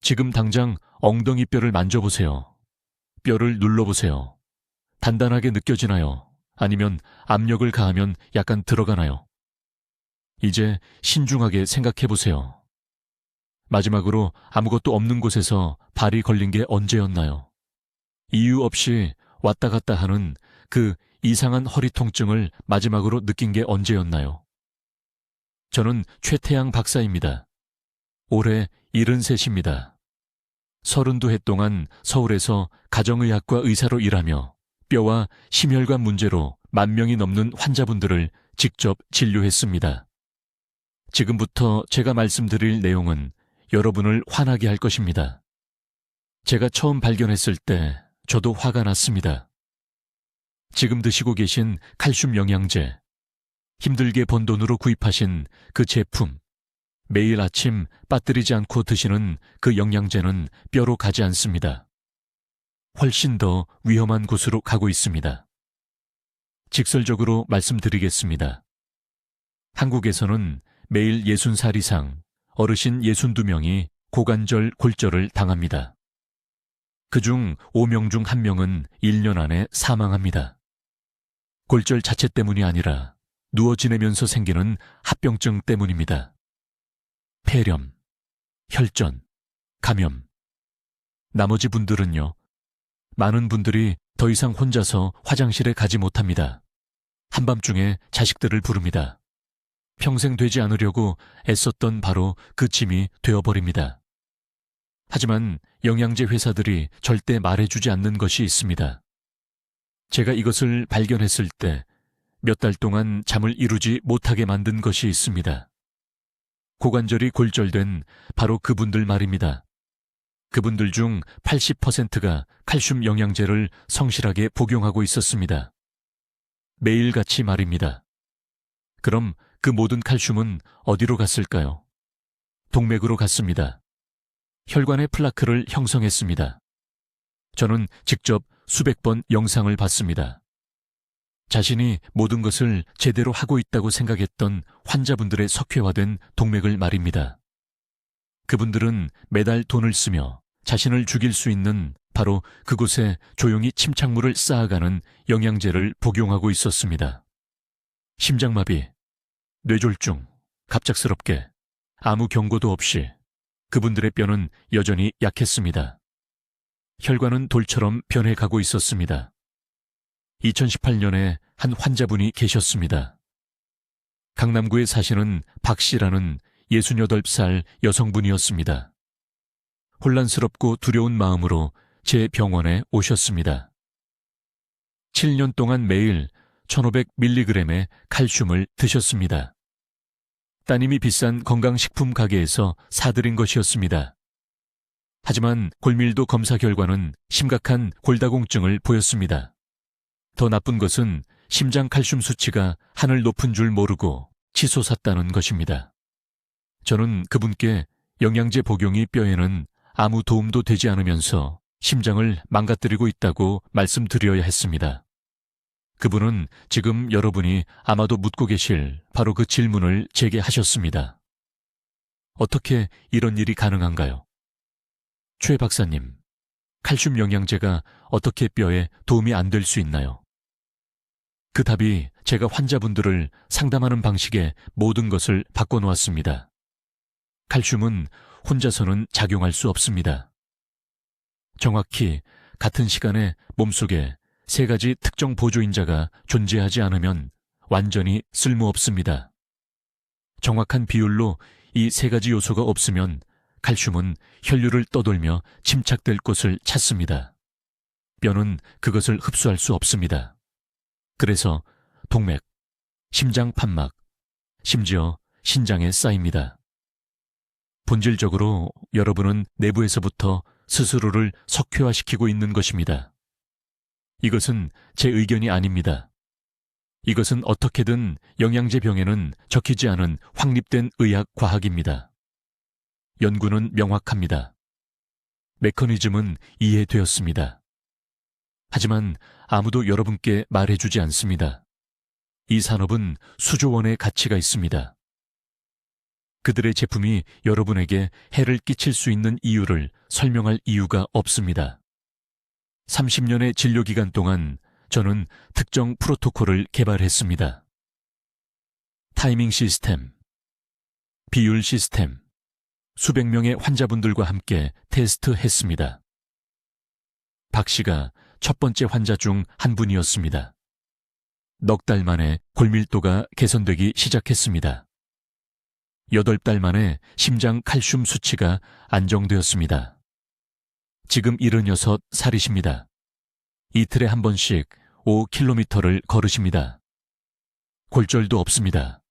지금 당장 엉덩이 뼈를 만져보세요. 뼈를 눌러보세요. 단단하게 느껴지나요? 아니면 압력을 가하면 약간 들어가나요? 이제 신중하게 생각해보세요. 마지막으로 아무것도 없는 곳에서 발이 걸린 게 언제였나요? 이유 없이 왔다 갔다 하는 그 이상한 허리 통증을 마지막으로 느낀 게 언제였나요? 저는 최태양 박사입니다. 올해 73입니다. 32해 동안 서울에서 가정의학과 의사로 일하며 뼈와 심혈관 문제로 10,000명이 넘는 환자분들을 직접 진료했습니다. 지금부터 제가 말씀드릴 내용은 여러분을 화나게 할 것입니다. 제가 처음 발견했을 때 저도 화가 났습니다. 지금 드시고 계신 칼슘 영양제, 힘들게 번 돈으로 구입하신 그 제품, 매일 아침 빠뜨리지 않고 드시는 그 영양제는 뼈로 가지 않습니다. 훨씬 더 위험한 곳으로 가고 있습니다. 직설적으로 말씀드리겠습니다. 한국에서는 매일 60살 이상 어르신 62명이 고관절 골절을 당합니다. 그중 5명 중 1명은 1년 안에 사망합니다. 골절 자체 때문이 아니라 누워 지내면서 생기는 합병증 때문입니다. 폐렴, 혈전, 감염. 나머지 분들은요, 많은 분들이 더 이상 혼자서 화장실에 가지 못합니다. 한밤중에 자식들을 부릅니다. 평생 되지 않으려고 애썼던 바로 그 짐이 되어버립니다. 하지만 영양제 회사들이 절대 말해주지 않는 것이 있습니다. 제가 이것을 발견했을 때 몇 달 동안 잠을 이루지 못하게 만든 것이 있습니다. 고관절이 골절된 바로 그분들 말입니다. 그분들 중 80%가 칼슘 영양제를 성실하게 복용하고 있었습니다. 매일같이 말입니다. 그럼 그 모든 칼슘은 어디로 갔을까요? 동맥으로 갔습니다. 혈관의 플라크를 형성했습니다. 저는 직접 수백 번 영상을 봤습니다. 자신이 모든 것을 제대로 하고 있다고 생각했던 환자분들의 석회화된 동맥을 말입니다. 그분들은 매달 돈을 쓰며 자신을 죽일 수 있는 바로 그곳에 조용히 침착물을 쌓아가는 영양제를 복용하고 있었습니다. 심장마비, 뇌졸중, 갑작스럽게 아무 경고도 없이 그분들의 뼈는 여전히 약했습니다. 혈관은 돌처럼 변해가고 있었습니다. 2018년에 한 환자분이 계셨습니다. 강남구에 사시는 박 씨라는 68살 여성분이었습니다. 혼란스럽고 두려운 마음으로 제 병원에 오셨습니다. 7년 동안 매일 1,500mg의 칼슘을 드셨습니다. 따님이 비싼 건강식품 가게에서 사들인 것이었습니다. 하지만 골밀도 검사 결과는 심각한 골다공증을 보였습니다. 더 나쁜 것은 심장 칼슘 수치가 하늘 높은 줄 모르고 치솟았다는 것입니다. 저는 그분께 영양제 복용이 뼈에는 아무 도움도 되지 않으면서 심장을 망가뜨리고 있다고 말씀드려야 했습니다. 그분은 지금 여러분이 아마도 묻고 계실 바로 그 질문을 제게 하셨습니다. 어떻게 이런 일이 가능한가요? 최 박사님, 칼슘 영양제가 어떻게 뼈에 도움이 안 될 수 있나요? 그 답이 제가 환자분들을 상담하는 방식의 모든 것을 바꿔놓았습니다. 칼슘은 혼자서는 작용할 수 없습니다. 정확히 같은 시간에 몸속에 3가지 특정 보조인자가 존재하지 않으면 완전히 쓸모없습니다. 정확한 비율로 이 3가지 요소가 없으면 칼슘은 혈류를 떠돌며 침착될 곳을 찾습니다. 뼈는 그것을 흡수할 수 없습니다. 그래서 동맥, 심장 판막, 심지어 신장에 쌓입니다. 본질적으로 여러분은 내부에서부터 스스로를 석회화시키고 있는 것입니다. 이것은 제 의견이 아닙니다. 이것은 어떻게든 영양제 병에는 적히지 않은 확립된 의학 과학입니다. 연구는 명확합니다. 메커니즘은 이해되었습니다. 하지만 아무도 여러분께 말해주지 않습니다. 이 산업은 수조 원의 가치가 있습니다. 그들의 제품이 여러분에게 해를 끼칠 수 있는 이유를 설명할 이유가 없습니다. 30년의 진료 기간 동안 저는 특정 프로토콜을 개발했습니다. 타이밍 시스템, 비율 시스템, 수백 명의 환자분들과 함께 테스트했습니다. 박 씨가 첫 번째 환자 중 한 분이었습니다. 넉 달 만에 골밀도가 개선되기 시작했습니다. 8달 만에 심장 칼슘 수치가 안정되었습니다. 지금 76살이십니다. 이틀에 한 번씩 5km를 걸으십니다. 골절도 없습니다.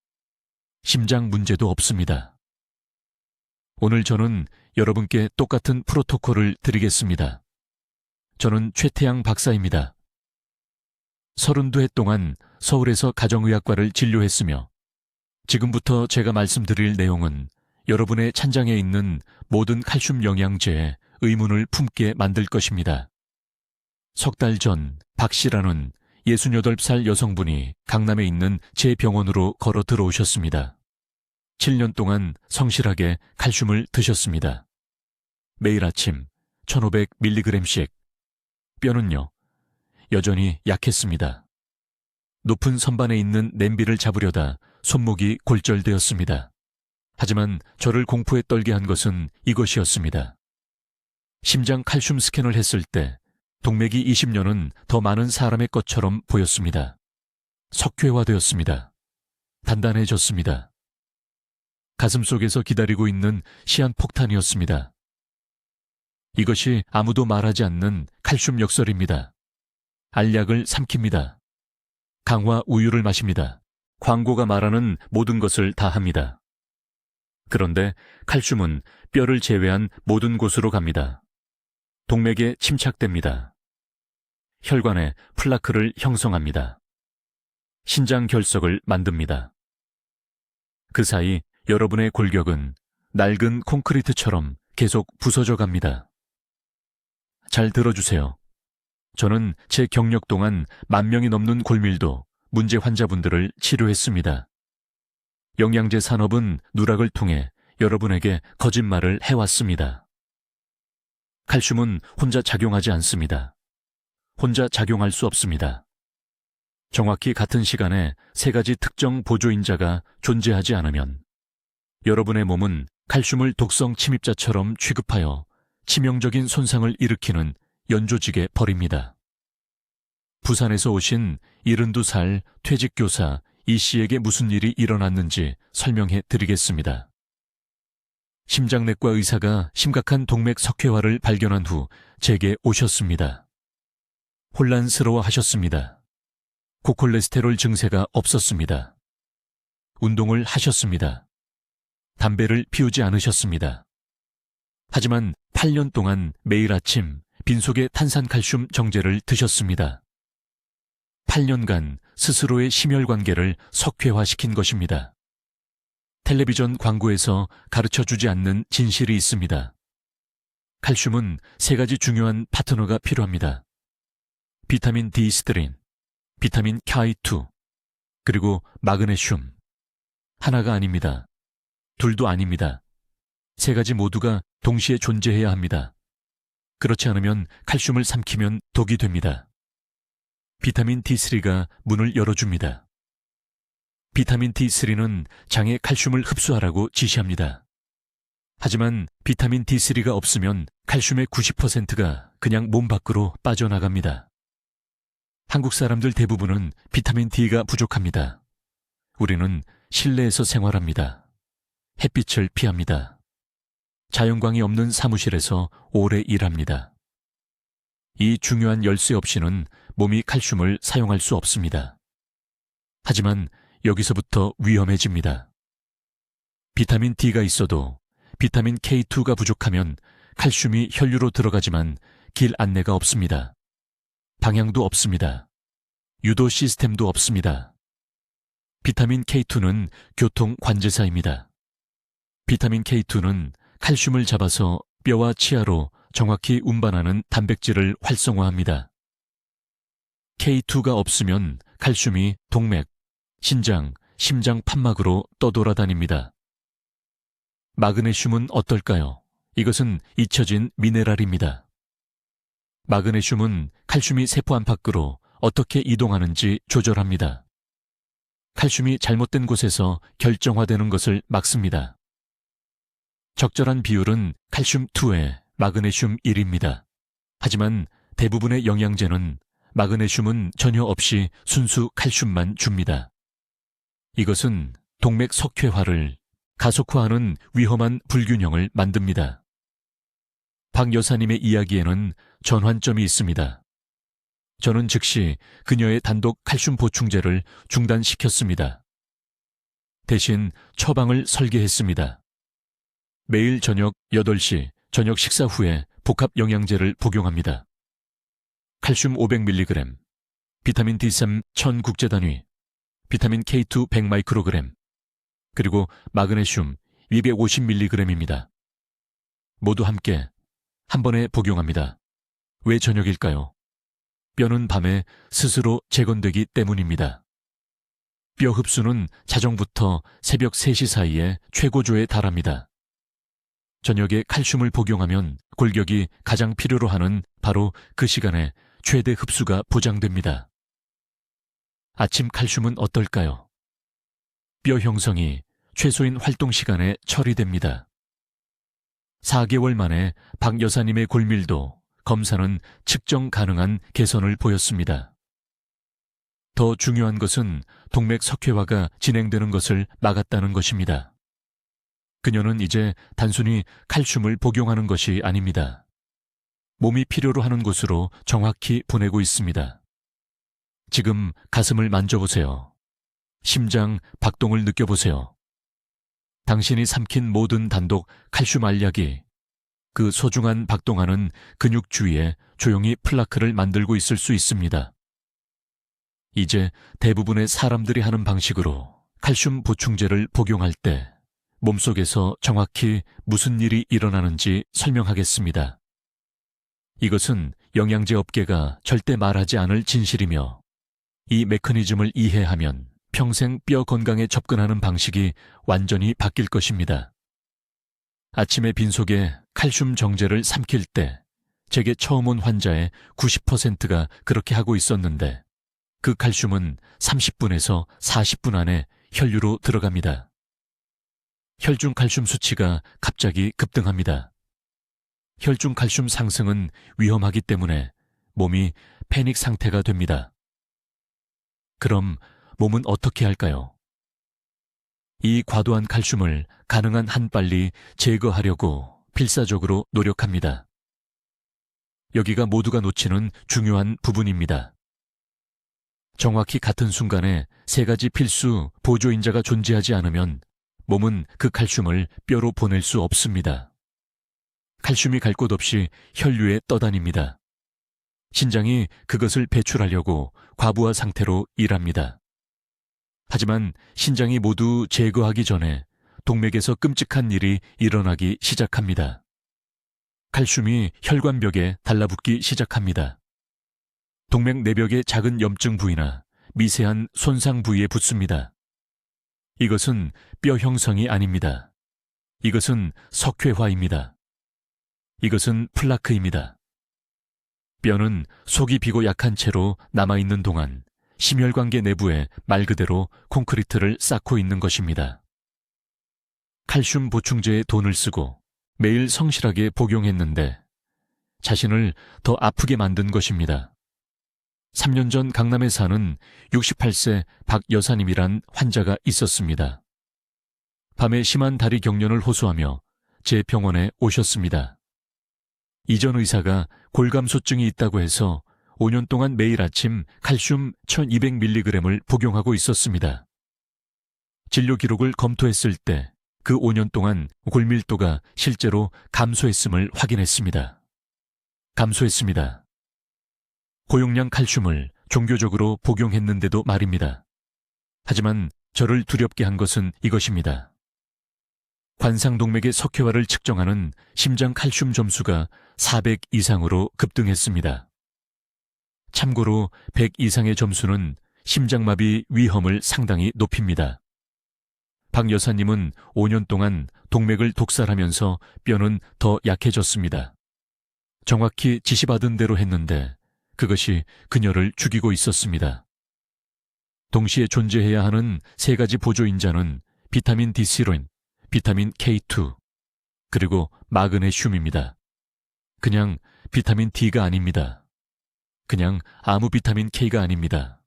심장 문제도 없습니다. 오늘 저는 여러분께 똑같은 프로토콜을 드리겠습니다. 저는 최태양 박사입니다. 32해 동안 서울에서 가정의학과를 진료했으며 지금부터 제가 말씀드릴 내용은 여러분의 찬장에 있는 모든 칼슘 영양제에 의문을 품게 만들 것입니다. 석 달 전 박 씨라는 68살 여성분이 강남에 있는 제 병원으로 걸어 들어오셨습니다. 7년 동안 성실하게 칼슘을 드셨습니다. 매일 아침 1500mg씩. 뼈는요, 여전히 약했습니다. 높은 선반에 있는 냄비를 잡으려다 손목이 골절되었습니다. 하지만 저를 공포에 떨게 한 것은 이것이었습니다. 심장 칼슘 스캔을 했을 때 동맥이 20년은 더 많은 사람의 것처럼 보였습니다. 석회화되었습니다. 단단해졌습니다. 가슴 속에서 기다리고 있는 시한폭탄이었습니다. 이것이 아무도 말하지 않는 칼슘 역설입니다. 알약을 삼킵니다. 강화 우유를 마십니다. 광고가 말하는 모든 것을 다 합니다. 그런데 칼슘은 뼈를 제외한 모든 곳으로 갑니다. 동맥에 침착됩니다. 혈관에 플라크를 형성합니다. 신장 결석을 만듭니다. 그 사이 여러분의 골격은 낡은 콘크리트처럼 계속 부서져 갑니다. 잘 들어주세요. 저는 제 경력 동안 10,000명이 넘는 골밀도 문제 환자분들을 치료했습니다. 영양제 산업은 누락을 통해 여러분에게 거짓말을 해왔습니다. 칼슘은 혼자 작용하지 않습니다. 혼자 작용할 수 없습니다. 정확히 같은 시간에 3가지 특정 보조인자가 존재하지 않으면 여러분의 몸은 칼슘을 독성 침입자처럼 취급하여 치명적인 손상을 일으키는 연조직에 버립니다. 부산에서 오신 72살 퇴직교사 이 씨에게 무슨 일이 일어났는지 설명해 드리겠습니다. 심장내과 의사가 심각한 동맥 석회화를 발견한 후 제게 오셨습니다. 혼란스러워 하셨습니다. 고콜레스테롤 증세가 없었습니다. 운동을 하셨습니다. 담배를 피우지 않으셨습니다. 하지만 8년 동안 매일 아침 빈속에 탄산칼슘 정제를 드셨습니다. 8년간 스스로의 심혈관계를 석회화시킨 것입니다. 텔레비전 광고에서 가르쳐주지 않는 진실이 있습니다. 칼슘은 3가지 중요한 파트너가 필요합니다. 비타민 D3, 비타민 K2, 그리고 마그네슘. 하나가 아닙니다. 둘도 아닙니다. 3가지 모두가 동시에 존재해야 합니다. 그렇지 않으면 칼슘을 삼키면 독이 됩니다. 비타민 D3가 문을 열어줍니다. 비타민 D3는 장에 칼슘을 흡수하라고 지시합니다. 하지만 비타민 D3가 없으면 칼슘의 90%가 그냥 몸 밖으로 빠져나갑니다. 한국 사람들 대부분은 비타민 D가 부족합니다. 우리는 실내에서 생활합니다. 햇빛을 피합니다. 자연광이 없는 사무실에서 오래 일합니다. 이 중요한 열쇠 없이는 몸이 칼슘을 사용할 수 없습니다. 하지만 여기서부터 위험해집니다. 비타민 D가 있어도 비타민 K2가 부족하면 칼슘이 혈류로 들어가지만 길 안내가 없습니다. 방향도 없습니다. 유도 시스템도 없습니다. 비타민 K2는 교통 관제사입니다. 비타민 K2는 칼슘을 잡아서 뼈와 치아로 정확히 운반하는 단백질을 활성화합니다. K2가 없으면 칼슘이 동맥, 신장, 심장 판막으로 떠돌아다닙니다. 마그네슘은 어떨까요? 이것은 잊혀진 미네랄입니다. 마그네슘은 칼슘이 세포 안팎으로 어떻게 이동하는지 조절합니다. 칼슘이 잘못된 곳에서 결정화되는 것을 막습니다. 적절한 비율은 칼슘 2에 마그네슘 1입니다. 하지만 대부분의 영양제는 마그네슘은 전혀 없이 순수 칼슘만 줍니다. 이것은 동맥 석회화를 가속화하는 위험한 불균형을 만듭니다. 박 여사님의 이야기에는 전환점이 있습니다. 저는 즉시 그녀의 단독 칼슘 보충제를 중단시켰습니다. 대신 처방을 설계했습니다. 매일 저녁 8시 저녁 식사 후에 복합 영양제를 복용합니다. 칼슘 500mg, 비타민 D3 1000 국제단위, 비타민 K2 100마이크로그램, 그리고 마그네슘 250mg입니다. 모두 함께 한 번에 복용합니다. 왜 저녁일까요? 뼈는 밤에 스스로 재건되기 때문입니다. 뼈 흡수는 자정부터 새벽 3시 사이에 최고조에 달합니다. 저녁에 칼슘을 복용하면 골격이 가장 필요로 하는 바로 그 시간에 최대 흡수가 보장됩니다. 아침 칼슘은 어떨까요? 뼈 형성이 최소인 활동 시간에 처리됩니다. 4개월 만에 박 여사님의 골밀도, 검사는 측정 가능한 개선을 보였습니다. 더 중요한 것은 동맥 석회화가 진행되는 것을 막았다는 것입니다. 그녀는 이제 단순히 칼슘을 복용하는 것이 아닙니다. 몸이 필요로 하는 곳으로 정확히 보내고 있습니다. 지금 가슴을 만져보세요. 심장 박동을 느껴보세요. 당신이 삼킨 모든 단독 칼슘 알약이 그 소중한 박동하는 근육 주위에 조용히 플라크를 만들고 있을 수 있습니다. 이제 대부분의 사람들이 하는 방식으로 칼슘 보충제를 복용할 때 몸속에서 정확히 무슨 일이 일어나는지 설명하겠습니다. 이것은 영양제 업계가 절대 말하지 않을 진실이며 이 메커니즘을 이해하면 평생 뼈 건강에 접근하는 방식이 완전히 바뀔 것입니다. 아침에 빈속에 칼슘 정제를 삼킬 때 제게 처음 온 환자의 90%가 그렇게 하고 있었는데 그 칼슘은 30분에서 40분 안에 혈류로 들어갑니다. 혈중 칼슘 수치가 갑자기 급등합니다. 혈중 칼슘 상승은 위험하기 때문에 몸이 패닉 상태가 됩니다. 그럼 몸은 어떻게 할까요? 이 과도한 칼슘을 가능한 한 빨리 제거하려고 필사적으로 노력합니다. 여기가 모두가 놓치는 중요한 부분입니다. 정확히 같은 순간에 3가지 필수 보조인자가 존재하지 않으면 몸은 그 칼슘을 뼈로 보낼 수 없습니다. 칼슘이 갈 곳 없이 혈류에 떠다닙니다. 신장이 그것을 배출하려고 과부하 상태로 일합니다. 하지만 신장이 모두 제거하기 전에 동맥에서 끔찍한 일이 일어나기 시작합니다. 칼슘이 혈관벽에 달라붙기 시작합니다. 동맥 내벽의 작은 염증 부위나 미세한 손상 부위에 붙습니다. 이것은 뼈 형성이 아닙니다. 이것은 석회화입니다. 이것은 플라크입니다. 뼈는 속이 비고 약한 채로 남아있는 동안 심혈관계 내부에 말 그대로 콘크리트를 쌓고 있는 것입니다. 칼슘 보충제에 돈을 쓰고 매일 성실하게 복용했는데 자신을 더 아프게 만든 것입니다. 3년 전 강남에 사는 68세 박 여사님이란 환자가 있었습니다. 밤에 심한 다리 경련을 호소하며 제 병원에 오셨습니다. 이전 의사가 골감소증이 있다고 해서 5년 동안 매일 아침 칼슘 1200mg을 복용하고 있었습니다. 진료 기록을 검토했을 때 그 5년 동안 골밀도가 실제로 감소했음을 확인했습니다. 감소했습니다. 고용량 칼슘을 종교적으로 복용했는데도 말입니다. 하지만 저를 두렵게 한 것은 이것입니다. 관상동맥의 석회화를 측정하는 심장 칼슘 점수가 400 이상으로 급등했습니다. 참고로 100 이상의 점수는 심장마비 위험을 상당히 높입니다. 박 여사님은 5년 동안 동맥을 독살하면서 뼈는 더 약해졌습니다. 정확히 지시받은 대로 했는데 그것이 그녀를 죽이고 있었습니다. 동시에 존재해야 하는 세 가지 보조인자는 비타민 D3, 비타민 K2, 그리고 마그네슘입니다. 그냥 비타민 D가 아닙니다. 그냥 아무 비타민 K가 아닙니다.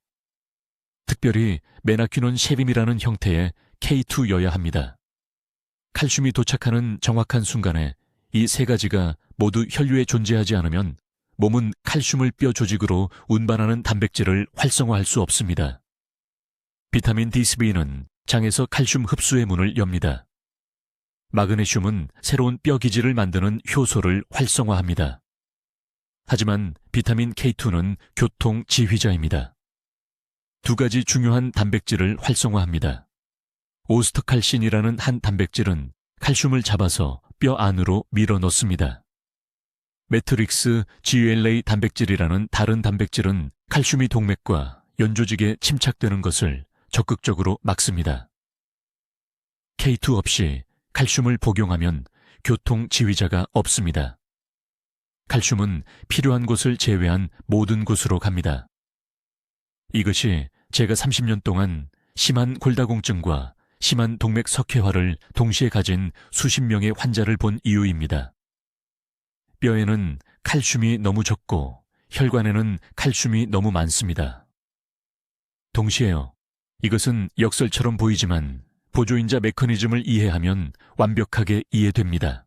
특별히 메나퀴논 쉐빔이라는 형태의 K2여야 합니다. 칼슘이 도착하는 정확한 순간에 이 세 가지가 모두 혈류에 존재하지 않으면 몸은 칼슘을 뼈 조직으로 운반하는 단백질을 활성화할 수 없습니다. 비타민 D3는 장에서 칼슘 흡수의 문을 엽니다. 마그네슘은 새로운 뼈 기질을 만드는 효소를 활성화합니다. 하지만 비타민 K2는 교통 지휘자입니다. 두 가지 중요한 단백질을 활성화합니다. 오스터칼신이라는 한 단백질은 칼슘을 잡아서 뼈 안으로 밀어 넣습니다. 매트릭스 GLA 단백질이라는 다른 단백질은 칼슘이 동맥과 연조직에 침착되는 것을 적극적으로 막습니다. K2 없이 칼슘을 복용하면 교통 지휘자가 없습니다. 칼슘은 필요한 곳을 제외한 모든 곳으로 갑니다. 이것이 제가 30년 동안 심한 골다공증과 심한 동맥 석회화를 동시에 가진 수십 명의 환자를 본 이유입니다. 뼈에는 칼슘이 너무 적고 혈관에는 칼슘이 너무 많습니다. 동시에요. 이것은 역설처럼 보이지만 보조인자 메커니즘을 이해하면 완벽하게 이해됩니다.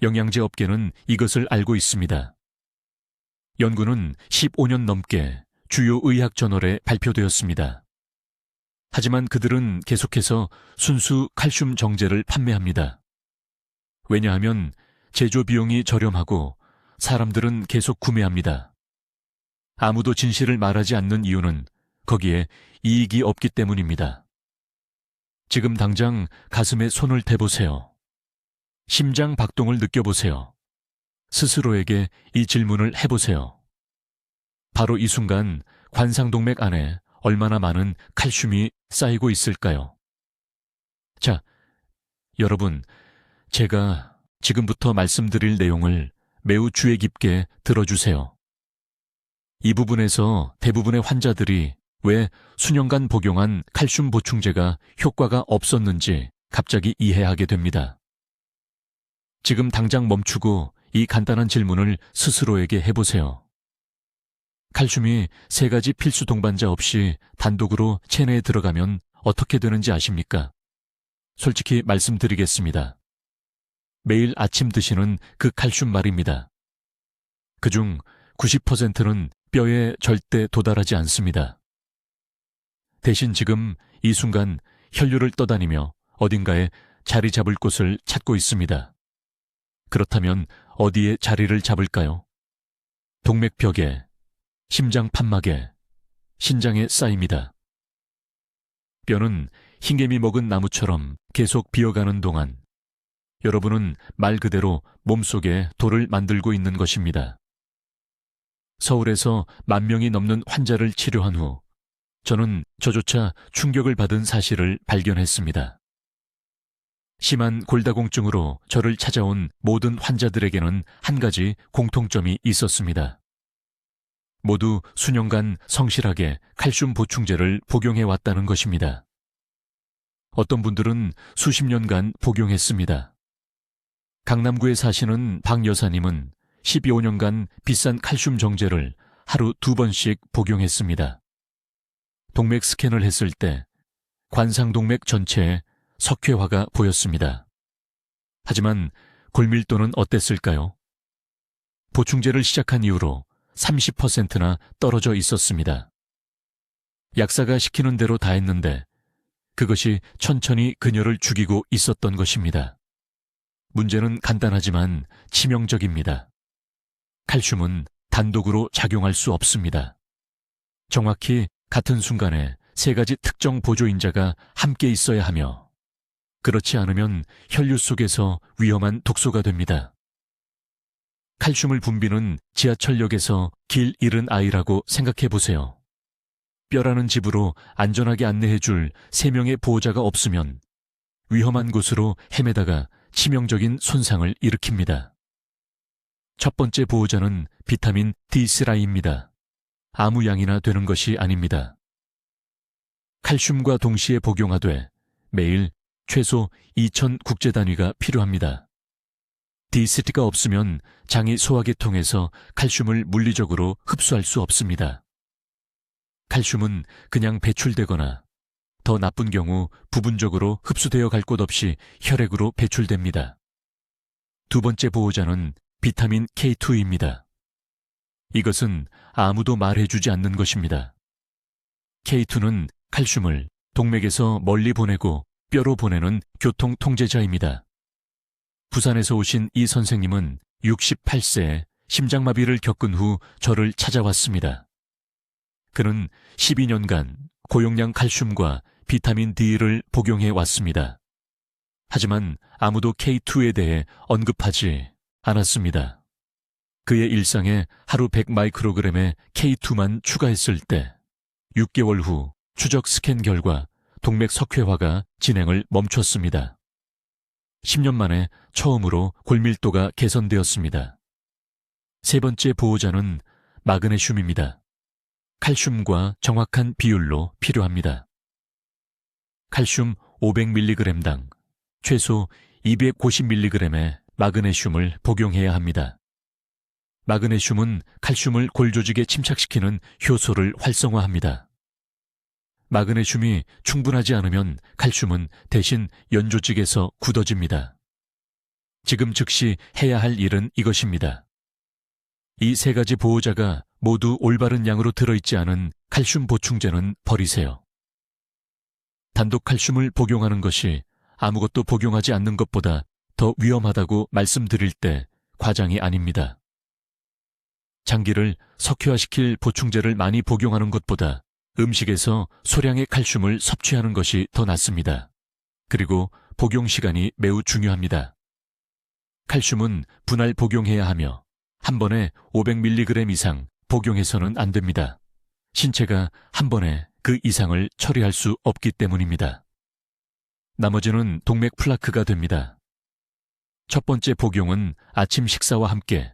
영양제 업계는 이것을 알고 있습니다. 연구는 15년 넘게 주요 의학 저널에 발표되었습니다. 하지만 그들은 계속해서 순수 칼슘 정제를 판매합니다. 왜냐하면 제조 비용이 저렴하고 사람들은 계속 구매합니다. 아무도 진실을 말하지 않는 이유는 거기에 이익이 없기 때문입니다. 지금 당장 가슴에 손을 대보세요. 심장 박동을 느껴보세요. 스스로에게 이 질문을 해보세요. 바로 이 순간 관상동맥 안에 얼마나 많은 칼슘이 쌓이고 있을까요? 자, 여러분, 제가 지금부터 말씀드릴 내용을 매우 주의 깊게 들어주세요. 이 부분에서 대부분의 환자들이 왜 수년간 복용한 칼슘 보충제가 효과가 없었는지 갑자기 이해하게 됩니다. 지금 당장 멈추고 이 간단한 질문을 스스로에게 해보세요. 칼슘이 세 가지 필수 동반자 없이 단독으로 체내에 들어가면 어떻게 되는지 아십니까? 솔직히 말씀드리겠습니다. 매일 아침 드시는 그 칼슘 말입니다. 그중 90%는 뼈에 절대 도달하지 않습니다. 대신 지금 이 순간 혈류를 떠다니며 어딘가에 자리 잡을 곳을 찾고 있습니다. 그렇다면 어디에 자리를 잡을까요? 동맥벽에, 심장 판막에, 신장에 쌓입니다. 뼈는 흰개미 먹은 나무처럼 계속 비어가는 동안 여러분은 말 그대로 몸속에 돌을 만들고 있는 것입니다. 서울에서 10,000명이 넘는 환자를 치료한 후 저는 저조차 충격을 받은 사실을 발견했습니다. 심한 골다공증으로 저를 찾아온 모든 환자들에게는 한 가지 공통점이 있었습니다. 모두 수년간 성실하게 칼슘 보충제를 복용해 왔다는 것입니다. 어떤 분들은 수십 년간 복용했습니다. 강남구에 사시는 박 여사님은 15년간 비싼 칼슘 정제를 하루 2번씩 복용했습니다. 동맥 스캔을 했을 때 관상동맥 전체에 석회화가 보였습니다. 하지만 골밀도는 어땠을까요? 보충제를 시작한 이후로 30%나 떨어져 있었습니다. 약사가 시키는 대로 다 했는데 그것이 천천히 그녀를 죽이고 있었던 것입니다. 문제는 간단하지만 치명적입니다. 칼슘은 단독으로 작용할 수 없습니다. 정확히 같은 순간에 세 가지 특정 보조인자가 함께 있어야 하며 그렇지 않으면 혈류 속에서 위험한 독소가 됩니다. 칼슘을 붐비는 지하철역에서 길 잃은 아이라고 생각해 보세요. 뼈라는 집으로 안전하게 안내해줄 3명의 보호자가 없으면 위험한 곳으로 헤매다가 치명적인 손상을 일으킵니다. 첫 번째 보호자는 비타민 D3입니다. 아무 양이나 되는 것이 아닙니다. 칼슘과 동시에 복용하되 매일 최소 2000 국제단위가 필요합니다. D3가 없으면 장이 소화기 통해서 칼슘을 물리적으로 흡수할 수 없습니다. 칼슘은 그냥 배출되거나 더 나쁜 경우 부분적으로 흡수되어 갈 곳 없이 혈액으로 배출됩니다. 두 번째 보호자는 비타민 K2입니다. 이것은 아무도 말해주지 않는 것입니다. K2는 칼슘을 동맥에서 멀리 보내고 뼈로 보내는 교통 통제자입니다. 부산에서 오신 이 선생님은 68세에 심장마비를 겪은 후 저를 찾아왔습니다. 그는 12년간 고용량 칼슘과 비타민 D를 복용해 왔습니다. 하지만 아무도 K2에 대해 언급하지 않았습니다. 그의 일상에 하루 100 마이크로그램의 K2만 추가했을 때 6개월 후 추적 스캔 결과 동맥 석회화가 진행을 멈췄습니다. 10년 만에 처음으로 골밀도가 개선되었습니다. 세 번째 보호자는 마그네슘입니다. 칼슘과 정확한 비율로 필요합니다. 칼슘 500mg당 최소 250mg의 마그네슘을 복용해야 합니다. 마그네슘은 칼슘을 골 조직에 침착시키는 효소를 활성화합니다. 마그네슘이 충분하지 않으면 칼슘은 대신 연 조직에서 굳어집니다. 지금 즉시 해야 할 일은 이것입니다. 이 세 가지 보호자가 모두 올바른 양으로 들어있지 않은 칼슘 보충제는 버리세요. 단독 칼슘을 복용하는 것이 아무것도 복용하지 않는 것보다 더 위험하다고 말씀드릴 때 과장이 아닙니다. 장기를 석회화시킬 보충제를 많이 복용하는 것보다 음식에서 소량의 칼슘을 섭취하는 것이 더 낫습니다. 그리고 복용 시간이 매우 중요합니다. 칼슘은 분할 복용해야 하며 한 번에 500mg 이상 복용해서는 안 됩니다. 신체가 한 번에 그 이상을 처리할 수 없기 때문입니다. 나머지는 동맥 플라크가 됩니다. 첫 번째 복용은 아침 식사와 함께,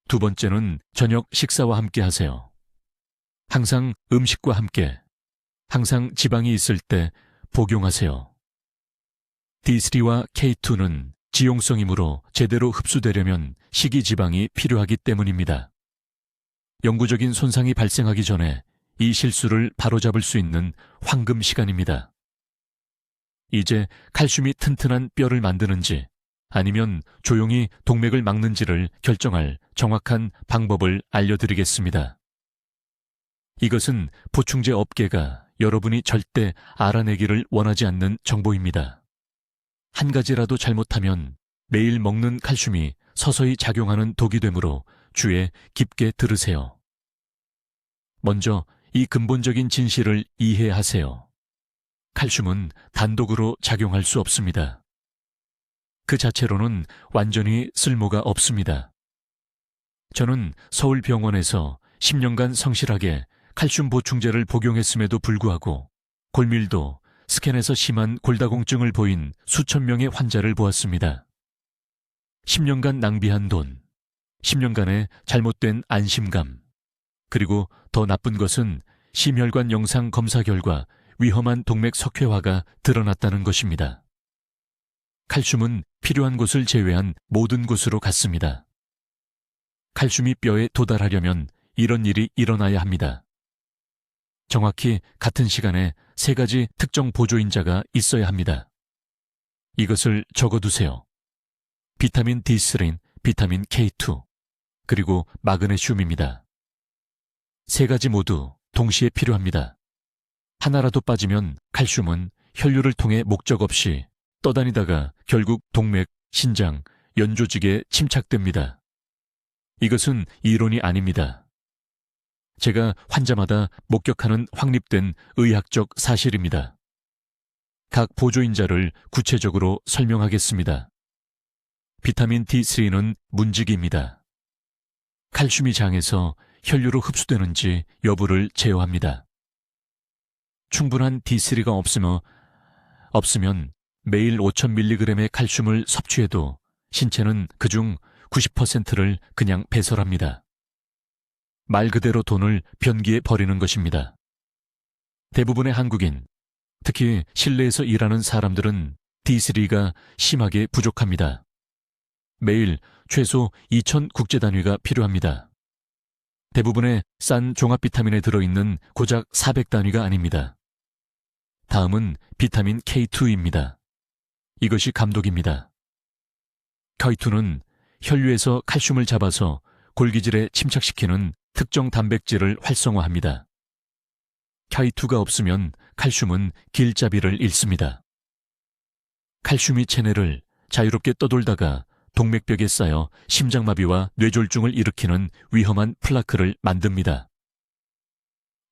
두 번째는 저녁 식사와 함께 하세요. 항상 음식과 함께, 항상 지방이 있을 때 복용하세요. D3와 K2는 지용성이므로 제대로 흡수되려면 식이지방이 필요하기 때문입니다. 영구적인 손상이 발생하기 전에 이 실수를 바로잡을 수 있는 황금 시간입니다. 이제 칼슘이 튼튼한 뼈를 만드는지 아니면 조용히 동맥을 막는지를 결정할 정확한 방법을 알려드리겠습니다. 이것은 보충제 업계가 여러분이 절대 알아내기를 원하지 않는 정보입니다. 한 가지라도 잘못하면 매일 먹는 칼슘이 서서히 작용하는 독이 되므로 주의 깊게 들으세요. 먼저 이 근본적인 진실을 이해하세요. 칼슘은 단독으로 작용할 수 없습니다. 그 자체로는 완전히 쓸모가 없습니다. 저는 서울병원에서 10년간 성실하게 칼슘 보충제를 복용했음에도 불구하고 골밀도, 스캔에서 심한 골다공증을 보인 수천 명의 환자를 보았습니다. 10년간 낭비한 돈, 10년간의 잘못된 안심감, 그리고 더 나쁜 것은 심혈관 영상 검사 결과 위험한 동맥 석회화가 드러났다는 것입니다. 칼슘은 필요한 곳을 제외한 모든 곳으로 갔습니다. 칼슘이 뼈에 도달하려면 이런 일이 일어나야 합니다. 정확히 같은 시간에 3가지 특정 보조인자가 있어야 합니다. 이것을 적어두세요. 비타민 D3, 비타민 K2, 그리고 마그네슘입니다. 3가지 모두 동시에 필요합니다. 하나라도 빠지면 칼슘은 혈류를 통해 목적 없이 떠다니다가 결국 동맥, 신장, 연조직에 침착됩니다. 이것은 이론이 아닙니다. 제가 환자마다 목격하는 확립된 의학적 사실입니다. 각 보조인자를 구체적으로 설명하겠습니다. 비타민 D3는 문지기입니다. 칼슘이 장에서 혈류로 흡수되는지 여부를 제어합니다. 충분한 D3가 없으면 매일 5,000mg의 칼슘을 섭취해도 신체는 그중 90%를 그냥 배설합니다. 말 그대로 돈을 변기에 버리는 것입니다. 대부분의 한국인, 특히 실내에서 일하는 사람들은 D3가 심하게 부족합니다. 매일 최소 2,000 국제단위가 필요합니다. 대부분의 싼 종합 비타민에 들어있는 고작 400단위가 아닙니다. 다음은 비타민 K2입니다. 이것이 감독입니다. K2는 혈류에서 칼슘을 잡아서 골기질에 침착시키는 특정 단백질을 활성화합니다. K2가 없으면 칼슘은 길잡이를 잃습니다. 칼슘이 체내를 자유롭게 떠돌다가 동맥벽에 쌓여 심장마비와 뇌졸중을 일으키는 위험한 플라크를 만듭니다.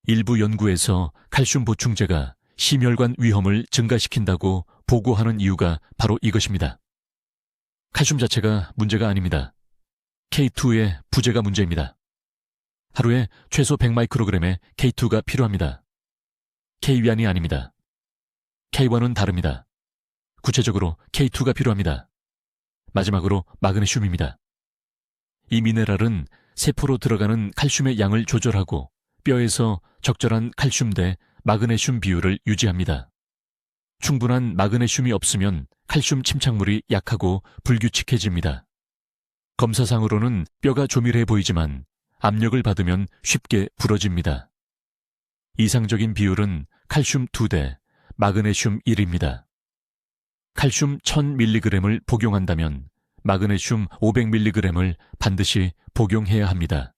일부 연구에서 칼슘 보충제가 심혈관 위험을 증가시킨다고 보고하는 이유가 바로 이것입니다. 칼슘 자체가 문제가 아닙니다. K2의 부재가 문제입니다. 하루에 최소 100마이크로그램의 K2가 필요합니다. K1이 아닙니다. K1은 다릅니다. 구체적으로 K2가 필요합니다. 마지막으로 마그네슘입니다. 이 미네랄은 세포로 들어가는 칼슘의 양을 조절하고 뼈에서 적절한 칼슘 대 마그네슘 비율을 유지합니다. 충분한 마그네슘이 없으면 칼슘 침착물이 약하고 불규칙해집니다. 검사상으로는 뼈가 조밀해 보이지만 압력을 받으면 쉽게 부러집니다. 이상적인 비율은 칼슘 2대 마그네슘 1입니다. 칼슘 1000mg을 복용한다면 마그네슘 500mg을 반드시 복용해야 합니다.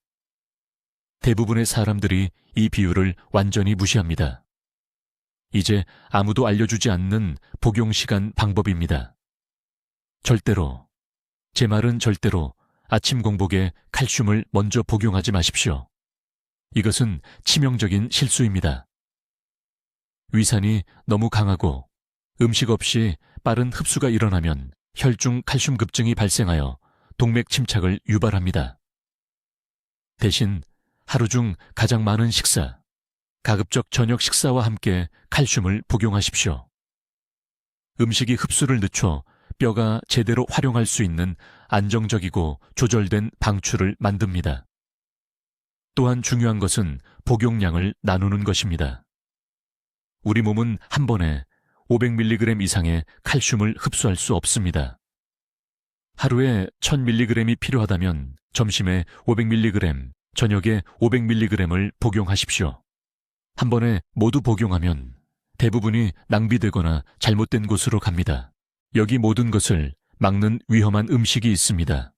대부분의 사람들이 이 비율을 완전히 무시합니다. 이제 아무도 알려주지 않는 복용 시간 방법입니다. 절대로, 제 말은 절대로 아침 공복에 칼슘을 먼저 복용하지 마십시오. 이것은 치명적인 실수입니다. 위산이 너무 강하고 음식 없이 빠른 흡수가 일어나면 혈중 칼슘 급증이 발생하여 동맥 침착을 유발합니다. 대신 하루 중 가장 많은 식사, 가급적 저녁 식사와 함께 칼슘을 복용하십시오. 음식이 흡수를 늦춰 뼈가 제대로 활용할 수 있는 안정적이고 조절된 방출을 만듭니다. 또한 중요한 것은 복용량을 나누는 것입니다. 우리 몸은 한 번에 500mg 이상의 칼슘을 흡수할 수 없습니다. 하루에 1000mg이 필요하다면 점심에 500mg, 저녁에 500mg을 복용하십시오. 한 번에 모두 복용하면 대부분이 낭비되거나 잘못된 곳으로 갑니다. 여기 모든 것을 막는 위험한 음식이 있습니다.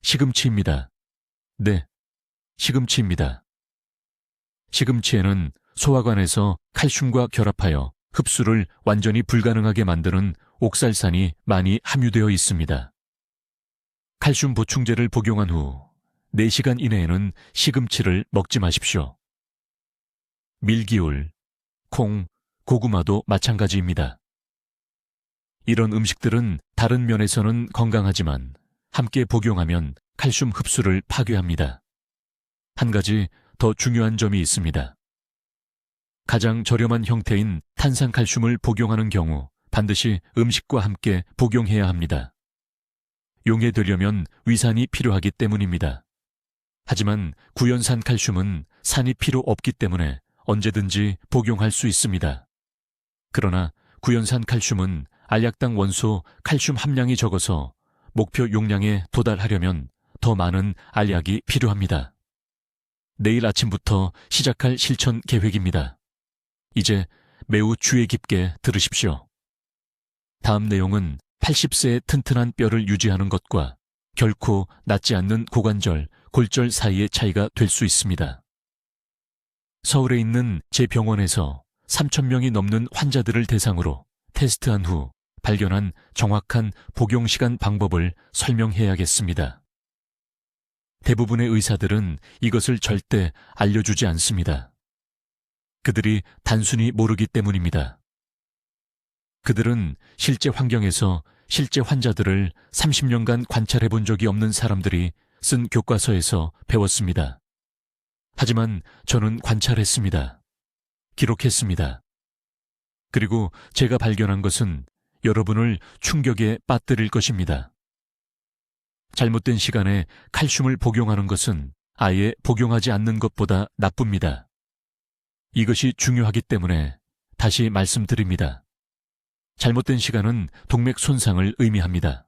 시금치입니다. 네, 시금치입니다. 시금치에는 소화관에서 칼슘과 결합하여 흡수를 완전히 불가능하게 만드는 옥살산이 많이 함유되어 있습니다. 칼슘 보충제를 복용한 후 4시간 이내에는 시금치를 먹지 마십시오. 밀기울, 콩, 고구마도 마찬가지입니다. 이런 음식들은 다른 면에서는 건강하지만 함께 복용하면 칼슘 흡수를 파괴합니다. 한 가지 더 중요한 점이 있습니다. 가장 저렴한 형태인 탄산칼슘을 복용하는 경우 반드시 음식과 함께 복용해야 합니다. 용해되려면 위산이 필요하기 때문입니다. 하지만 구연산 칼슘은 산이 필요 없기 때문에 언제든지 복용할 수 있습니다. 그러나 구연산 칼슘은 알약당 원소 칼슘 함량이 적어서 목표 용량에 도달하려면 더 많은 알약이 필요합니다. 내일 아침부터 시작할 실천 계획입니다. 이제 매우 주의 깊게 들으십시오. 다음 내용은 80세의 튼튼한 뼈를 유지하는 것과 결코 낫지 않는 고관절, 골절 사이의 차이가 될 수 있습니다. 서울에 있는 제 병원에서 3,000명이 넘는 환자들을 대상으로 테스트한 후 발견한 정확한 복용 시간 방법을 설명해야겠습니다. 대부분의 의사들은 이것을 절대 알려주지 않습니다. 그들이 단순히 모르기 때문입니다. 그들은 실제 환경에서 실제 환자들을 30년간 관찰해 본 적이 없는 사람들이 쓴 교과서에서 배웠습니다. 하지만 저는 관찰했습니다. 기록했습니다. 그리고 제가 발견한 것은 여러분을 충격에 빠뜨릴 것입니다. 잘못된 시간에 칼슘을 복용하는 것은 아예 복용하지 않는 것보다 나쁩니다. 이것이 중요하기 때문에 다시 말씀드립니다. 잘못된 시간은 동맥 손상을 의미합니다.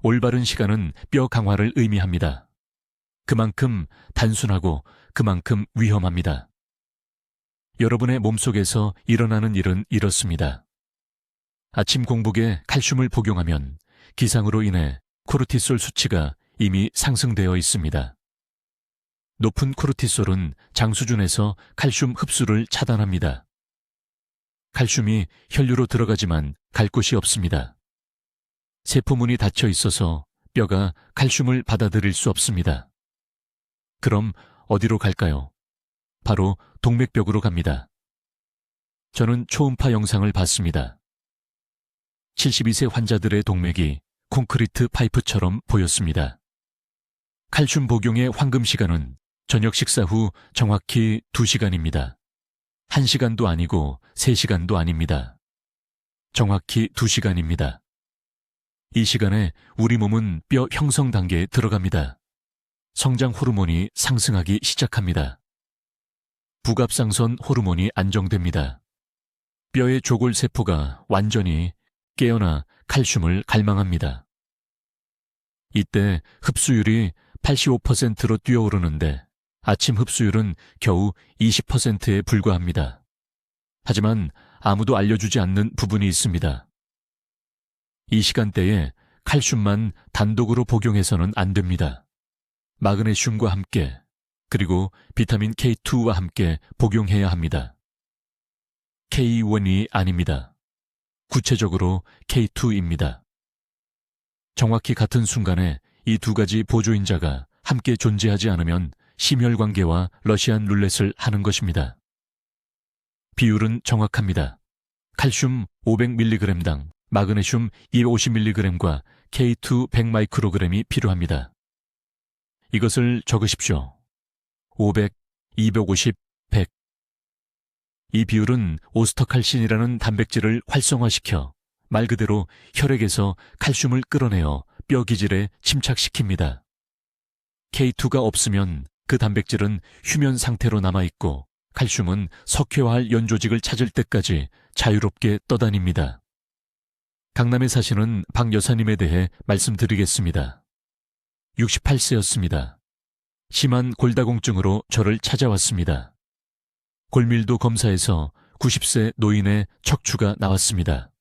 올바른 시간은 뼈 강화를 의미합니다. 그만큼 단순하고 그만큼 위험합니다. 여러분의 몸속에서 일어나는 일은 이렇습니다. 아침 공복에 칼슘을 복용하면 기상으로 인해 코르티솔 수치가 이미 상승되어 있습니다. 높은 코르티솔은 장수준에서 칼슘 흡수를 차단합니다. 칼슘이 혈류로 들어가지만 갈 곳이 없습니다. 세포문이 닫혀 있어서 뼈가 칼슘을 받아들일 수 없습니다. 그럼 어디로 갈까요? 바로 동맥벽으로 갑니다. 저는 초음파 영상을 봤습니다. 72세 환자들의 동맥이 콘크리트 파이프처럼 보였습니다. 칼슘 복용의 황금 시간은 저녁 식사 후 정확히 2시간입니다. 1시간도 아니고 3시간도 아닙니다. 정확히 2시간입니다. 이 시간에 우리 몸은 뼈 형성 단계에 들어갑니다. 성장 호르몬이 상승하기 시작합니다. 부갑상선 호르몬이 안정됩니다. 뼈의 조골 세포가 완전히 깨어나 칼슘을 갈망합니다. 이때 흡수율이 85%로 뛰어오르는데 아침 흡수율은 겨우 20%에 불과합니다. 하지만 아무도 알려주지 않는 부분이 있습니다. 이 시간대에 칼슘만 단독으로 복용해서는 안 됩니다. 마그네슘과 함께 그리고 비타민 K2와 함께 복용해야 합니다. K1이 아닙니다. 구체적으로 K2입니다. 정확히 같은 순간에 이 두 가지 보조인자가 함께 존재하지 않으면 심혈관계와 러시안 룰렛을 하는 것입니다. 비율은 정확합니다. 칼슘 500mg당 마그네슘 250mg과 K2 100μg이 필요합니다. 이것을 적으십시오. 500, 250, 100. 이 비율은 오스터칼신이라는 단백질을 활성화시켜 말 그대로 혈액에서 칼슘을 끌어내어 뼈 기질에 침착시킵니다. K2가 없으면 그 단백질은 휴면 상태로 남아있고 칼슘은 석회화할 연조직을 찾을 때까지 자유롭게 떠다닙니다. 강남에 사시는 박 여사님에 대해 말씀드리겠습니다. 68세였습니다. 심한 골다공증으로 저를 찾아왔습니다. 골밀도 검사에서 90세 노인의 척추가 나왔습니다.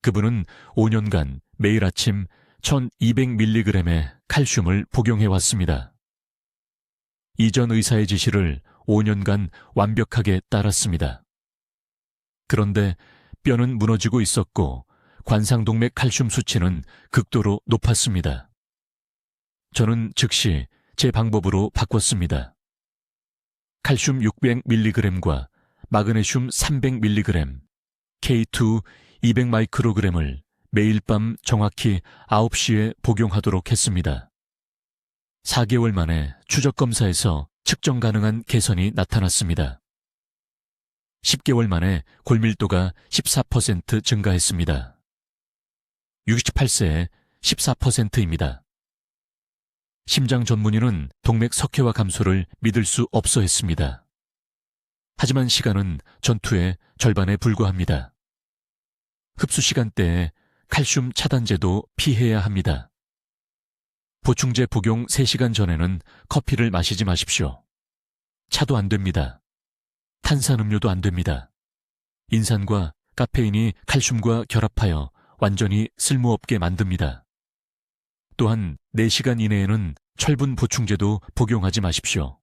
그분은 5년간 매일 아침 1200mg의 칼슘을 복용해왔습니다. 이전 의사의 지시를 5년간 완벽하게 따랐습니다. 그런데 뼈는 무너지고 있었고 관상동맥 칼슘 수치는 극도로 높았습니다. 저는 즉시 제 방법으로 바꿨습니다. 칼슘 600mg과 마그네슘 300mg, K2 200μg을 매일 밤 정확히 9시에 복용하도록 했습니다. 4개월 만에 추적검사에서 측정 가능한 개선이 나타났습니다. 10개월 만에 골밀도가 14% 증가했습니다. 68세에 14%입니다. 심장 전문의는 동맥 석회화 감소를 믿을 수 없어 했습니다. 하지만 시간은 전투의 절반에 불과합니다. 흡수 시간대에 칼슘 차단제도 피해야 합니다. 보충제 복용 3시간 전에는 커피를 마시지 마십시오. 차도 안 됩니다. 탄산음료도 안 됩니다. 인산과 카페인이 칼슘과 결합하여 완전히 쓸모없게 만듭니다. 또한 4시간 이내에는 철분 보충제도 복용하지 마십시오.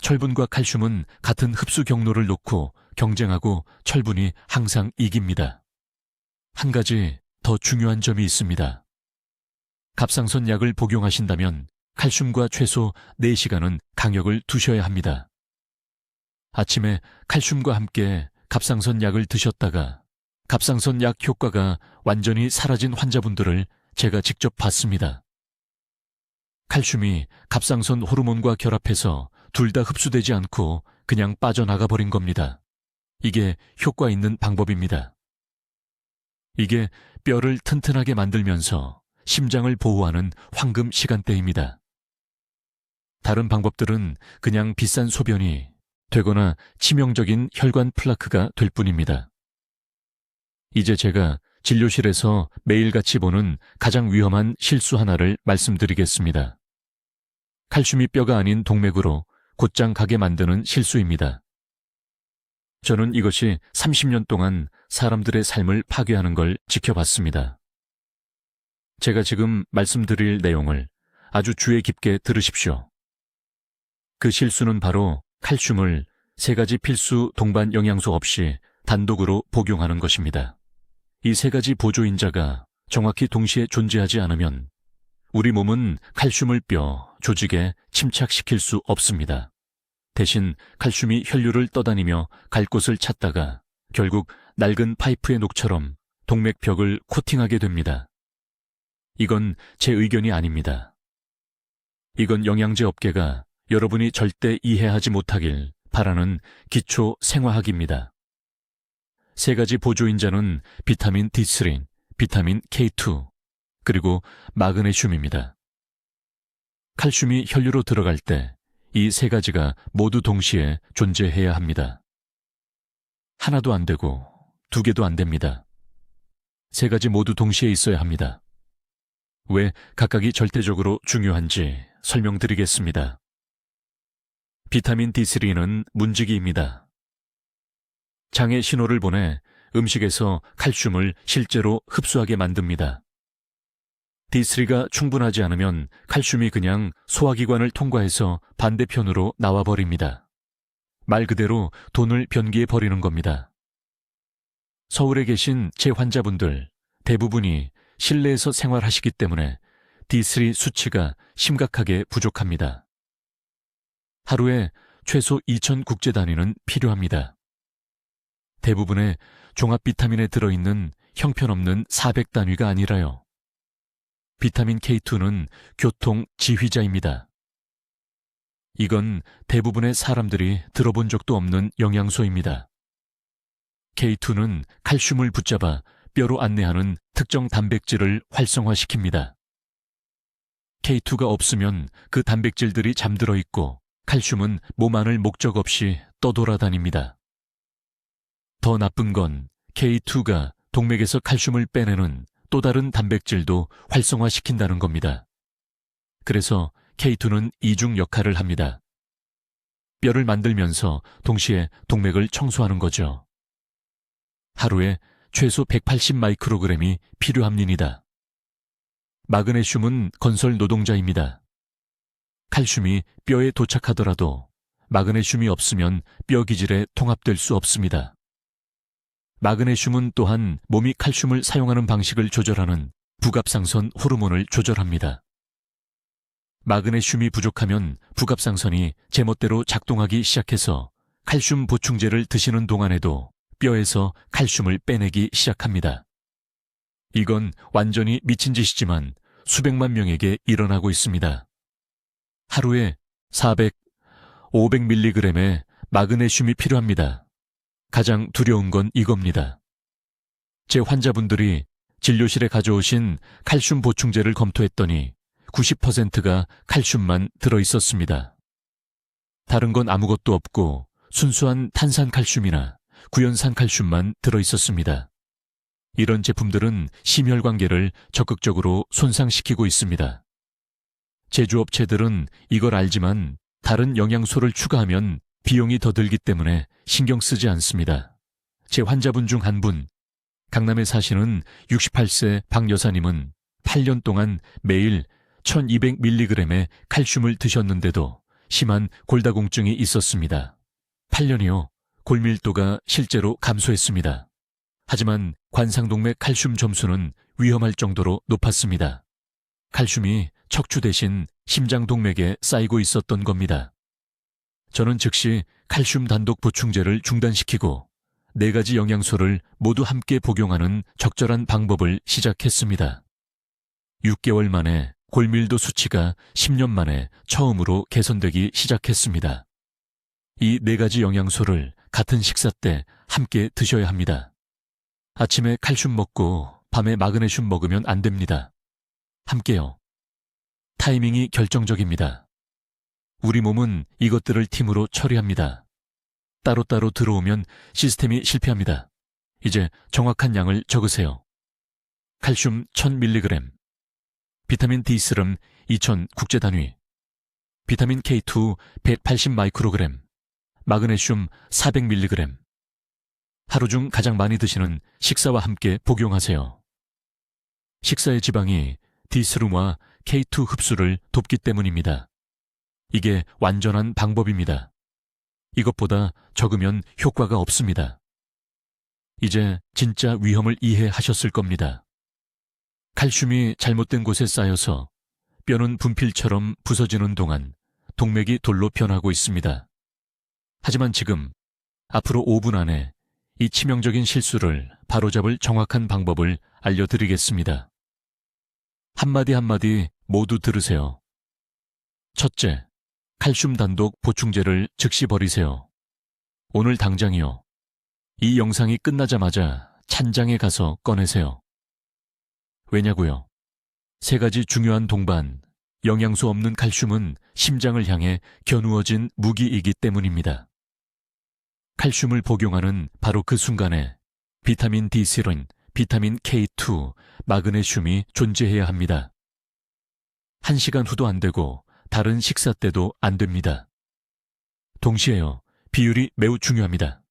철분과 칼슘은 같은 흡수 경로를 놓고 경쟁하고 철분이 항상 이깁니다. 한 가지 더 중요한 점이 있습니다. 갑상선 약을 복용하신다면 칼슘과 최소 4시간은 강약을 두셔야 합니다. 아침에 칼슘과 함께 갑상선 약을 드셨다가 갑상선 약 효과가 완전히 사라진 환자분들을 제가 직접 봤습니다. 칼슘이 갑상선 호르몬과 결합해서 둘 다 흡수되지 않고 그냥 빠져나가 버린 겁니다. 이게 효과 있는 방법입니다. 이게 뼈를 튼튼하게 만들면서 심장을 보호하는 황금 시간대입니다. 다른 방법들은 그냥 비싼 소변이 되거나 치명적인 혈관 플라크가 될 뿐입니다. 이제 제가 진료실에서 매일같이 보는 가장 위험한 실수 하나를 말씀드리겠습니다. 칼슘이 뼈가 아닌 동맥으로 곧장 가게 만드는 실수입니다. 저는 이것이 30년 동안 사람들의 삶을 파괴하는 걸 지켜봤습니다. 제가 지금 말씀드릴 내용을 아주 주의 깊게 들으십시오. 그 실수는 바로 칼슘을 3가지 필수 동반 영양소 없이 단독으로 복용하는 것입니다. 이 3가지 보조인자가 정확히 동시에 존재하지 않으면 우리 몸은 칼슘을 뼈, 조직에 침착시킬 수 없습니다. 대신 칼슘이 혈류를 떠다니며 갈 곳을 찾다가 결국 낡은 파이프의 녹처럼 동맥벽을 코팅하게 됩니다. 이건 제 의견이 아닙니다. 이건 영양제 업계가 여러분이 절대 이해하지 못하길 바라는 기초 생화학입니다. 3가지 보조인자는 비타민 D3, 비타민 K2, 그리고 마그네슘입니다. 칼슘이 혈류로 들어갈 때 이 3가지가 모두 동시에 존재해야 합니다. 하나도 안 되고 2개도 안 됩니다. 3가지 모두 동시에 있어야 합니다. 왜 각각이 절대적으로 중요한지 설명드리겠습니다. 비타민 D3는 문지기입니다. 장에 신호를 보내 음식에서 칼슘을 실제로 흡수하게 만듭니다. D3가 충분하지 않으면 칼슘이 그냥 소화기관을 통과해서 반대편으로 나와버립니다. 말 그대로 돈을 변기에 버리는 겁니다. 서울에 계신 제 환자분들 대부분이 실내에서 생활하시기 때문에 D3 수치가 심각하게 부족합니다. 하루에 최소 2,000 국제 단위는 필요합니다. 대부분의 종합 비타민에 들어있는 형편없는 400단위가 아니라요. 비타민 K2는 교통 지휘자입니다. 이건 대부분의 사람들이 들어본 적도 없는 영양소입니다. K2는 칼슘을 붙잡아 뼈로 안내하는 특정 단백질을 활성화시킵니다. K2가 없으면 그 단백질들이 잠들어 있고 칼슘은 몸 안을 목적 없이 떠돌아다닙니다. 더 나쁜 건 K2가 동맥에서 칼슘을 빼내는 또 다른 단백질도 활성화시킨다는 겁니다. 그래서 K2는 이중 역할을 합니다. 뼈를 만들면서 동시에 동맥을 청소하는 거죠. 하루에 최소 180 마이크로그램이 필요합니다. 마그네슘은 건설 노동자입니다. 칼슘이 뼈에 도착하더라도 마그네슘이 없으면 뼈 기질에 통합될 수 없습니다. 마그네슘은 또한 몸이 칼슘을 사용하는 방식을 조절하는 부갑상선 호르몬을 조절합니다. 마그네슘이 부족하면 부갑상선이 제멋대로 작동하기 시작해서 칼슘 보충제를 드시는 동안에도 뼈에서 칼슘을 빼내기 시작합니다. 이건 완전히 미친 짓이지만 수백만 명에게 일어나고 있습니다. 하루에 400, 500mg의 마그네슘이 필요합니다. 가장 두려운 건 이겁니다. 제 환자분들이 진료실에 가져오신 칼슘 보충제를 검토했더니 90%가 칼슘만 들어있었습니다. 다른 건 아무것도 없고 순수한 탄산칼슘이나 구연산칼슘만 들어있었습니다. 이런 제품들은 심혈관계를 적극적으로 손상시키고 있습니다. 제조업체들은 이걸 알지만 다른 영양소를 추가하면 비용이 더 들기 때문에 신경 쓰지 않습니다. 제 환자분 중 한 분, 강남에 사시는 68세 박 여사님은 8년 동안 매일 1200mg의 칼슘을 드셨는데도 심한 골다공증이 있었습니다. 8년이요. 골밀도가 실제로 감소했습니다. 하지만 관상동맥 칼슘 점수는 위험할 정도로 높았습니다. 칼슘이 척추 대신 심장동맥에 쌓이고 있었던 겁니다. 저는 즉시 칼슘 단독 보충제를 중단시키고 4가지 영양소를 모두 함께 복용하는 적절한 방법을 시작했습니다. 6개월 만에 골밀도 수치가 10년 만에 처음으로 개선되기 시작했습니다. 이 4가지 영양소를 같은 식사 때 함께 드셔야 합니다. 아침에 칼슘 먹고 밤에 마그네슘 먹으면 안 됩니다. 함께요. 타이밍이 결정적입니다. 우리 몸은 이것들을 팀으로 처리합니다. 따로따로 들어오면 시스템이 실패합니다. 이제 정확한 양을 적으세요. 칼슘 1000mg, 비타민 D3 2000 국제단위, 비타민 K2 180 마이크로그램, 마그네슘 400mg. 하루 중 가장 많이 드시는 식사와 함께 복용하세요. 식사의 지방이 D3와 K2 흡수를 돕기 때문입니다. 이게 완전한 방법입니다. 이것보다 적으면 효과가 없습니다. 이제 진짜 위험을 이해하셨을 겁니다. 칼슘이 잘못된 곳에 쌓여서 뼈는 분필처럼 부서지는 동안 동맥이 돌로 변하고 있습니다. 하지만 지금 앞으로 5분 안에 이 치명적인 실수를 바로잡을 정확한 방법을 알려드리겠습니다. 한마디 한마디 모두 들으세요. 첫째, 칼슘 단독 보충제를 즉시 버리세요. 오늘 당장이요. 이 영상이 끝나자마자 찬장에 가서 꺼내세요. 왜냐고요? 3가지 중요한 동반, 영양소 없는 칼슘은 심장을 향해 겨누어진 무기이기 때문입니다. 칼슘을 복용하는 바로 그 순간에 비타민 D3, 비타민 K2, 마그네슘이 존재해야 합니다. 1시간 후도 안 되고 다른 식사 때도 안 됩니다. 동시에요. 비율이 매우 중요합니다.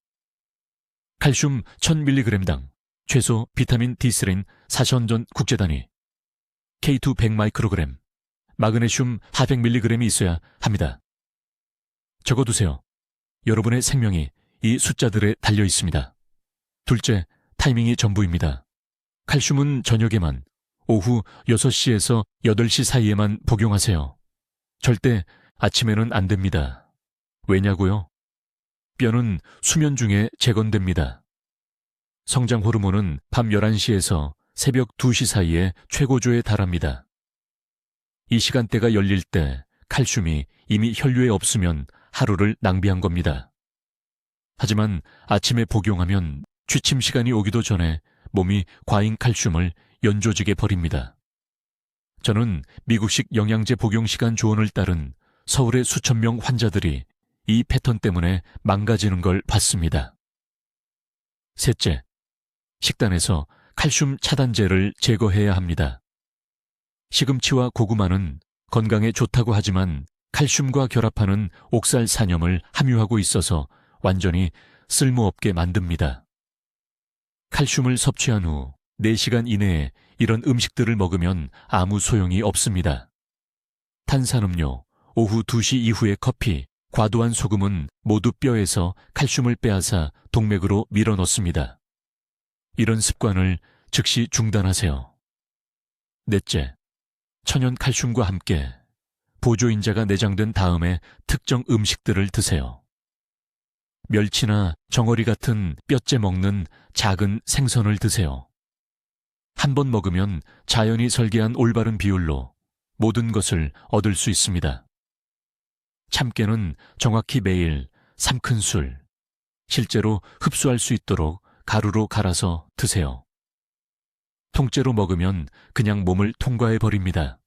칼슘 1000mg당 최소 비타민 D3 사선전 국제단위, K2 100마이크로그램, 마그네슘 400mg이 있어야 합니다. 적어두세요. 여러분의 생명이 이 숫자들에 달려 있습니다. 둘째, 타이밍이 전부입니다. 칼슘은 저녁에만, 오후 6시에서 8시 사이에만 복용하세요. 절대 아침에는 안 됩니다. 왜냐고요? 뼈는 수면 중에 재건됩니다. 성장 호르몬은 밤 11시에서 새벽 2시 사이에 최고조에 달합니다. 이 시간대가 열릴 때 칼슘이 이미 혈류에 없으면 하루를 낭비한 겁니다. 하지만 아침에 복용하면 취침 시간이 오기도 전에 몸이 과잉 칼슘을 연조직에 버립니다. 저는 미국식 영양제 복용 시간 조언을 따른 서울의 수천 명 환자들이 이 패턴 때문에 망가지는 걸 봤습니다. 셋째, 식단에서 칼슘 차단제를 제거해야 합니다. 시금치와 고구마는 건강에 좋다고 하지만 칼슘과 결합하는 옥살산염을 함유하고 있어서 완전히 쓸모없게 만듭니다. 칼슘을 섭취한 후 4시간 이내에 이런 음식들을 먹으면 아무 소용이 없습니다. 탄산음료, 오후 2시 이후의 커피, 과도한 소금은 모두 뼈에서 칼슘을 빼앗아 동맥으로 밀어넣습니다. 이런 습관을 즉시 중단하세요. 넷째, 천연 칼슘과 함께 보조인자가 내장된 다음에 특정 음식들을 드세요. 멸치나 정어리 같은 뼈째 먹는 작은 생선을 드세요. 한 번 먹으면 자연이 설계한 올바른 비율로 모든 것을 얻을 수 있습니다. 참깨는 정확히 매일 3큰술, 실제로 흡수할 수 있도록 가루로 갈아서 드세요. 통째로 먹으면 그냥 몸을 통과해버립니다.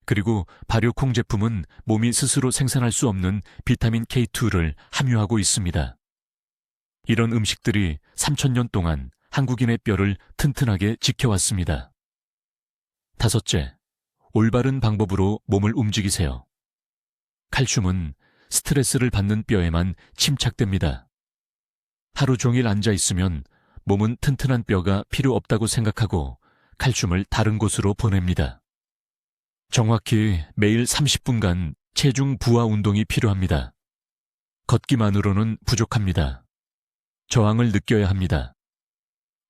그리고 발효콩 제품은 몸이 스스로 생산할 수 없는 비타민 K2를 함유하고 있습니다. 이런 음식들이 3000년 동안 한국인의 뼈를 튼튼하게 지켜왔습니다. 다섯째, 올바른 방법으로 몸을 움직이세요. 칼슘은 스트레스를 받는 뼈에만 침착됩니다. 하루 종일 앉아 있으면 몸은 튼튼한 뼈가 필요 없다고 생각하고 칼슘을 다른 곳으로 보냅니다. 정확히 매일 30분간 체중 부하 운동이 필요합니다. 걷기만으로는 부족합니다. 저항을 느껴야 합니다.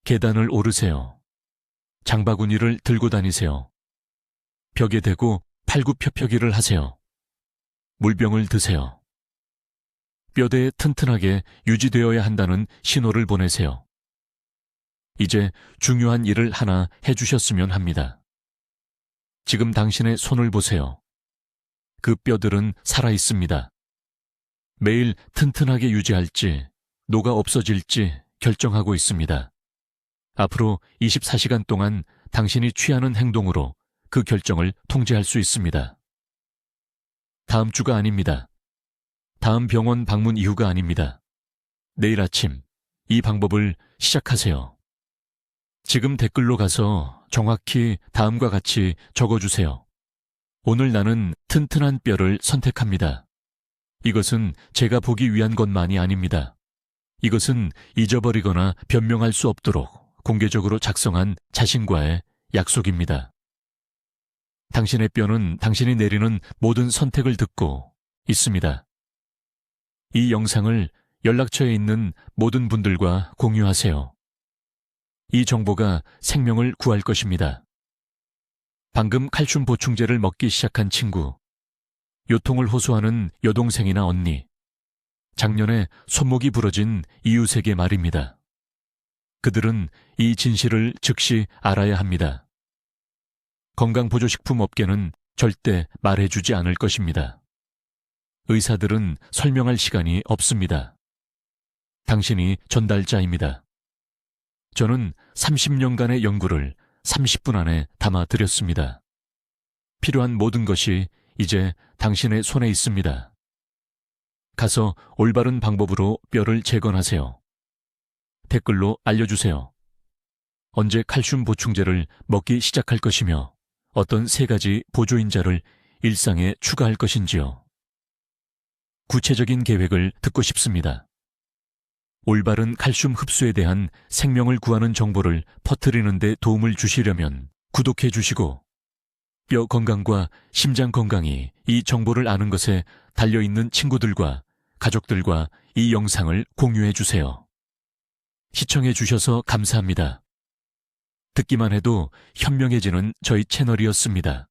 계단을 오르세요. 장바구니를 들고 다니세요. 벽에 대고 팔굽혀펴기를 하세요. 물병을 드세요. 뼈대에 튼튼하게 유지되어야 한다는 신호를 보내세요. 이제 중요한 일을 하나 해주셨으면 합니다. 지금 당신의 손을 보세요. 그 뼈들은 살아있습니다. 매일 튼튼하게 유지할지, 녹아 없어질지 결정하고 있습니다. 앞으로 24시간 동안 당신이 취하는 행동으로 그 결정을 통제할 수 있습니다. 다음 주가 아닙니다. 다음 병원 방문 이후가 아닙니다. 내일 아침 이 방법을 시작하세요. 지금 댓글로 가서 정확히 다음과 같이 적어주세요. 오늘 나는 튼튼한 뼈를 선택합니다. 이것은 제가 보기 위한 것만이 아닙니다. 이것은 잊어버리거나 변명할 수 없도록 공개적으로 작성한 자신과의 약속입니다. 당신의 뼈는 당신이 내리는 모든 선택을 듣고 있습니다. 이 영상을 연락처에 있는 모든 분들과 공유하세요. 이 정보가 생명을 구할 것입니다. 방금 칼슘 보충제를 먹기 시작한 친구, 요통을 호소하는 여동생이나 언니, 작년에 손목이 부러진 이웃에게 말입니다. 그들은 이 진실을 즉시 알아야 합니다. 건강보조식품 업계는 절대 말해주지 않을 것입니다. 의사들은 설명할 시간이 없습니다. 당신이 전달자입니다. 저는 30년간의 연구를 30분 안에 담아드렸습니다. 필요한 모든 것이 이제 당신의 손에 있습니다. 가서 올바른 방법으로 뼈를 재건하세요. 댓글로 알려주세요. 언제 칼슘 보충제를 먹기 시작할 것이며 어떤 3가지 보조인자를 일상에 추가할 것인지요. 구체적인 계획을 듣고 싶습니다. 올바른 칼슘 흡수에 대한 생명을 구하는 정보를 퍼뜨리는 데 도움을 주시려면 구독해 주시고 뼈 건강과 심장 건강이 이 정보를 아는 것에 달려있는 친구들과 가족들과 이 영상을 공유해 주세요. 시청해 주셔서 감사합니다. 듣기만 해도 현명해지는 저희 채널이었습니다.